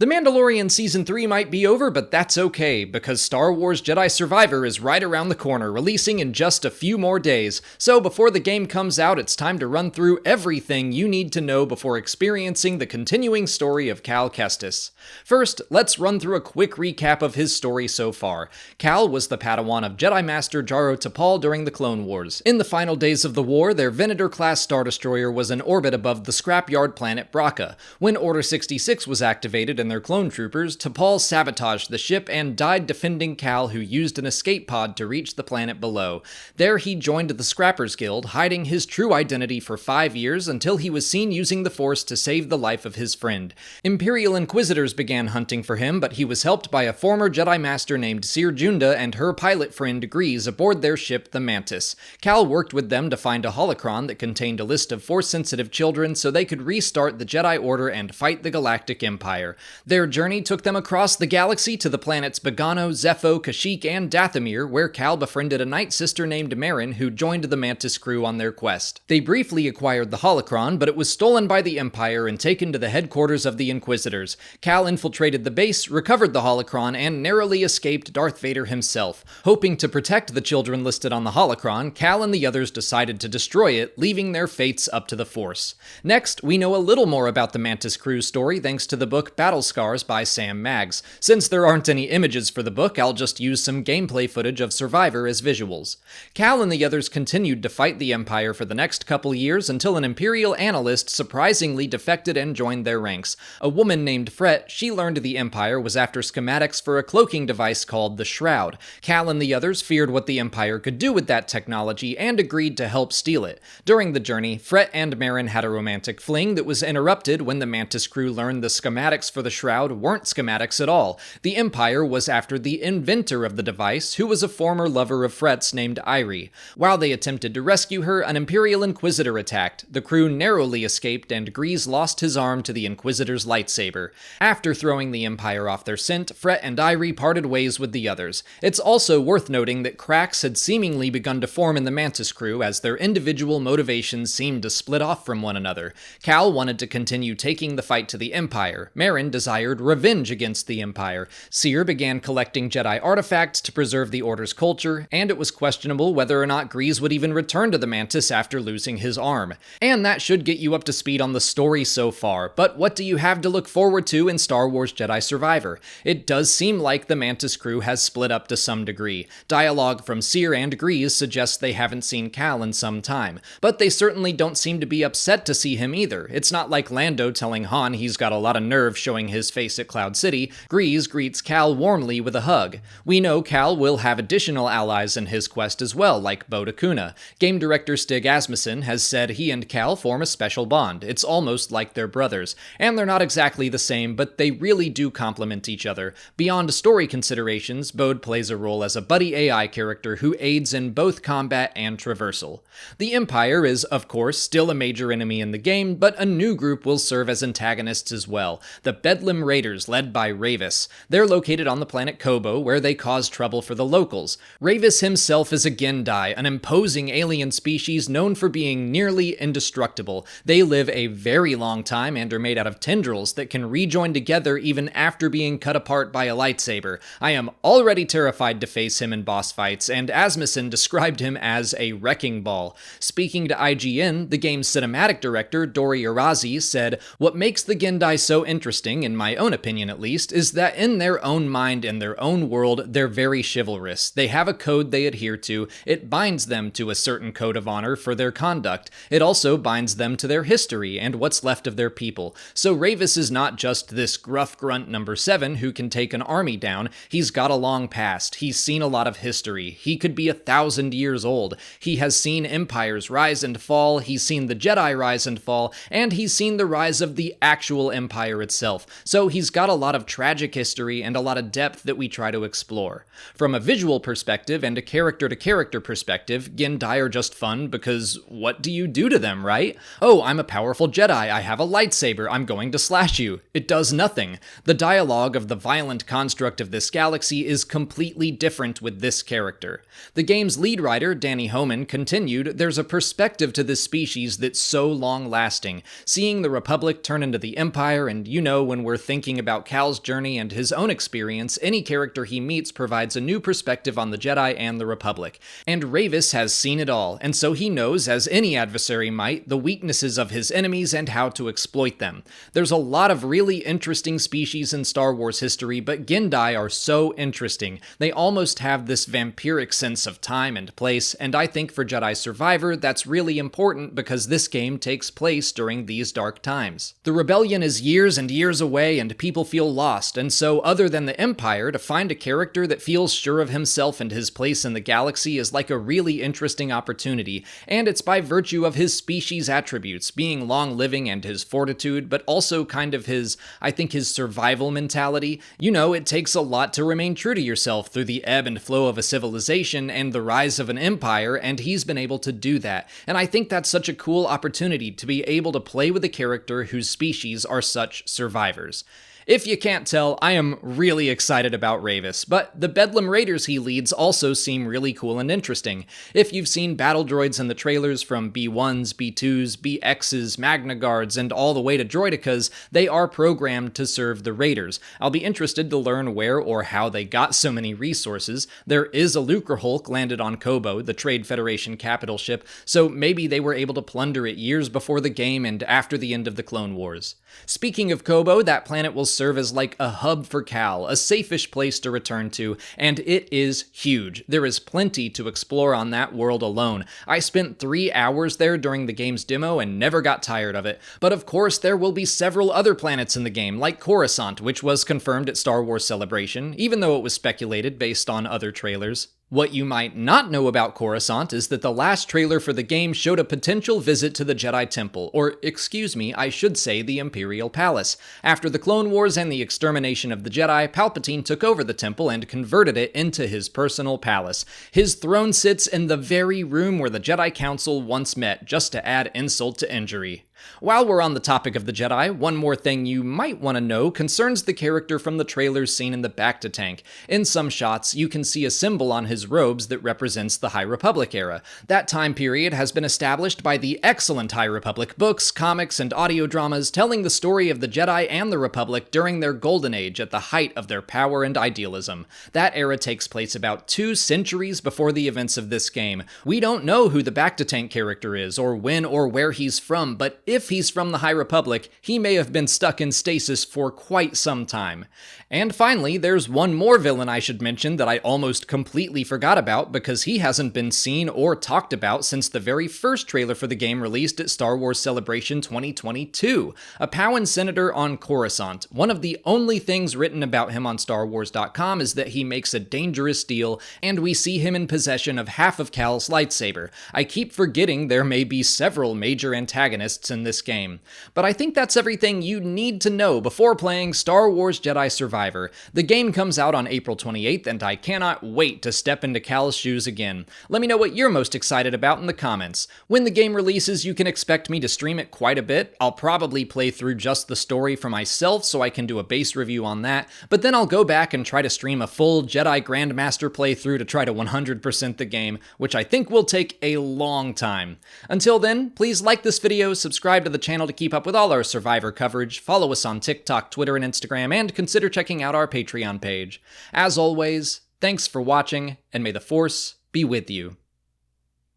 The Mandalorian Season 3 might be over, but that's okay, because Star Wars Jedi Survivor is right around the corner, releasing in just a few more days. So before the game comes out, it's time to run through everything you need to know before experiencing the continuing story of Cal Kestis. First, let's run through a quick recap of his story so far. Cal was the Padawan of Jedi Master Jaro Tapal during the Clone Wars. In the final days of the war, their Venator-class Star Destroyer was in orbit above the scrapyard planet Bracca. When Order 66 was activated and their clone troopers, Tapal sabotaged the ship and died defending Cal, who used an escape pod to reach the planet below. There he joined the Scrappers Guild, hiding his true identity for 5 years until he was seen using the Force to save the life of his friend. Imperial Inquisitors began hunting for him, but he was helped by a former Jedi Master named Seer Junda and her pilot friend Grease aboard their ship, the Mantis. Cal worked with them to find a holocron that contained a list of Force-sensitive children so they could restart the Jedi Order and fight the Galactic Empire. Their journey took them across the galaxy to the planets Bogano, Zepho, Kashyyyk, and Dathomir, where Cal befriended a Night Sister named Merrin who joined the Mantis crew on their quest. They briefly acquired the holocron, but it was stolen by the Empire and taken to the headquarters of the Inquisitors. Cal infiltrated the base, recovered the holocron, and narrowly escaped Darth Vader himself. Hoping to protect the children listed on the holocron, Cal and the others decided to destroy it, leaving their fates up to the Force. Next, we know a little more about the Mantis crew's story thanks to the book Battle Scars by Sam Maggs. Since there aren't any images for the book, I'll just use some gameplay footage of Survivor as visuals. Cal and the others continued to fight the Empire for the next couple years until an Imperial analyst surprisingly defected and joined their ranks. A woman named Fret, she learned the Empire was after schematics for a cloaking device called the Shroud. Cal and the others feared what the Empire could do with that technology and agreed to help steal it. During the journey, Fret and Merrin had a romantic fling that was interrupted when the Mantis crew learned the schematics for the Shroud weren't schematics at all. The Empire was after the inventor of the device, who was a former lover of Fret's named Irie. While they attempted to rescue her, an Imperial Inquisitor attacked. The crew narrowly escaped, and Grease lost his arm to the Inquisitor's lightsaber. After throwing the Empire off their scent, Fret and Irie parted ways with the others. It's also worth noting that cracks had seemingly begun to form in the Mantis crew as their individual motivations seemed to split off from one another. Cal wanted to continue taking the fight to the Empire. Merrin desired revenge against the Empire. Seer began collecting Jedi artifacts to preserve the Order's culture, and it was questionable whether or not Grease would even return to the Mantis after losing his arm. And that should get you up to speed on the story so far, but what do you have to look forward to in Star Wars Jedi Survivor? It does seem like the Mantis crew has split up to some degree. Dialogue from Seer and Grease suggests they haven't seen Cal in some time, but they certainly don't seem to be upset to see him either. It's not like Lando telling Han he's got a lot of nerve showing his face at Cloud City. Grease greets Cal warmly with a hug. We know Cal will have additional allies in his quest as well, like Bode Akuna. Game director Stig Asmussen has said he and Cal form a special bond. It's almost like they're brothers. And they're not exactly the same, but they really do complement each other. Beyond story considerations, Bode plays a role as a buddy AI character who aids in both combat and traversal. The Empire is, of course, still a major enemy in the game, but a new group will serve as antagonists as well. The Bedlam Raiders, led by Ravis. They're located on the planet Kobo, where they cause trouble for the locals. Ravis himself is a Gendai, an imposing alien species known for being nearly indestructible. They live a very long time and are made out of tendrils that can rejoin together even after being cut apart by a lightsaber. I am already terrified to face him in boss fights, and Asmussen described him as a wrecking ball. Speaking to IGN, the game's cinematic director, Dori Arazi, said, "What makes the Gendai so interesting, in my own opinion at least, is that in their own mind and their own world, they're very chivalrous. They have a code they adhere to. It binds them to a certain code of honor for their conduct. It also binds them to their history and what's left of their people. So Ravis is not just this gruff grunt number 7 who can take an army down. He's got a long past. He's seen a lot of history. He could be 1,000 years old. He has seen empires rise and fall. He's seen the Jedi rise and fall, and he's seen the rise of the actual empire itself. So he's got a lot of tragic history and a lot of depth that we try to explore. From a visual perspective and a character-to-character perspective, Gendai are just fun because what do you do to them, right? Oh, I'm a powerful Jedi. I have a lightsaber. I'm going to slash you. It does nothing. The dialogue of the violent construct of this galaxy is completely different with this character. The game's lead writer, Danny Homan, continued, "There's a perspective to this species that's so long-lasting. Seeing the Republic turn into the Empire, and you know, when we're we're thinking about Cal's journey and his own experience, any character he meets provides a new perspective on the Jedi and the Republic. And Rayvis has seen it all, and so he knows, as any adversary might, the weaknesses of his enemies and how to exploit them. There's a lot of really interesting species in Star Wars history, but Gendai are so interesting. They almost have this vampiric sense of time and place, and I think for Jedi Survivor, that's really important because this game takes place during these dark times. The Rebellion is years and years away, and people feel lost, and so other than the Empire, to find a character that feels sure of himself and his place in the galaxy is like a really interesting opportunity, and it's by virtue of his species attributes, being long-living and his fortitude, but also kind of his survival mentality. You know, it takes a lot to remain true to yourself through the ebb and flow of a civilization and the rise of an empire, and he's been able to do that. And I think that's such a cool opportunity to be able to play with a character whose species are such survivors. If you can't tell, I am really excited about Rayvis, but the Bedlam Raiders he leads also seem really cool and interesting. If you've seen battle droids in the trailers from B1s, B2s, BXs, Magna Guards, and all the way to Droidekas, they are programmed to serve the Raiders. I'll be interested to learn where or how they got so many resources. There is a Lucrehulk landed on Kobo, the Trade Federation capital ship, so maybe they were able to plunder it years before the game and after the end of the Clone Wars. Speaking of Kobo, that planet will serve as like a hub for Cal, a safe-ish place to return to, and it is huge. There is plenty to explore on that world alone. I spent 3 hours there during the game's demo and never got tired of it. But of course, there will be several other planets in the game, like Coruscant, which was confirmed at Star Wars Celebration, even though it was speculated based on other trailers. What you might not know about Coruscant is that the last trailer for the game showed a potential visit to the Jedi Temple, or excuse me, I should say the Imperial Palace. After the Clone Wars and the extermination of the Jedi, Palpatine took over the temple and converted it into his personal palace. His throne sits in the very room where the Jedi Council once met, just to add insult to injury. While we're on the topic of the Jedi, one more thing you might want to know concerns the character from the trailers seen in the Bacta tank. In some shots, you can see a symbol on his robes that represents the High Republic era. That time period has been established by the excellent High Republic books, comics, and audio dramas telling the story of the Jedi and the Republic during their golden age at the height of their power and idealism. That era takes place about 2 centuries before the events of this game. We don't know who the Bacta tank character is, or when or where he's from, but if he's from the High Republic, he may have been stuck in stasis for quite some time. And finally, there's one more villain I should mention that I almost completely forgot about because he hasn't been seen or talked about since the very first trailer for the game released at Star Wars Celebration 2022. A Pauan senator on Coruscant. One of the only things written about him on StarWars.com is that he makes a dangerous deal, and we see him in possession of half of Cal's lightsaber. I keep forgetting there may be several major antagonists in this game. But I think that's everything you need to know before playing Star Wars Jedi Survivor. The game comes out on April 28th, and I cannot wait to step into Cal's shoes again. Let me know what you're most excited about in the comments. When the game releases, you can expect me to stream it quite a bit. I'll probably play through just the story for myself so I can do a base review on that, but then I'll go back and try to stream a full Jedi Grandmaster playthrough to try to 100% the game, which I think will take a long time. Until then, please like this video, subscribe to the channel to keep up with all our Survivor coverage, follow us on TikTok, Twitter, and Instagram, and consider checking out our Patreon page. As always, thanks for watching, and may the Force be with you.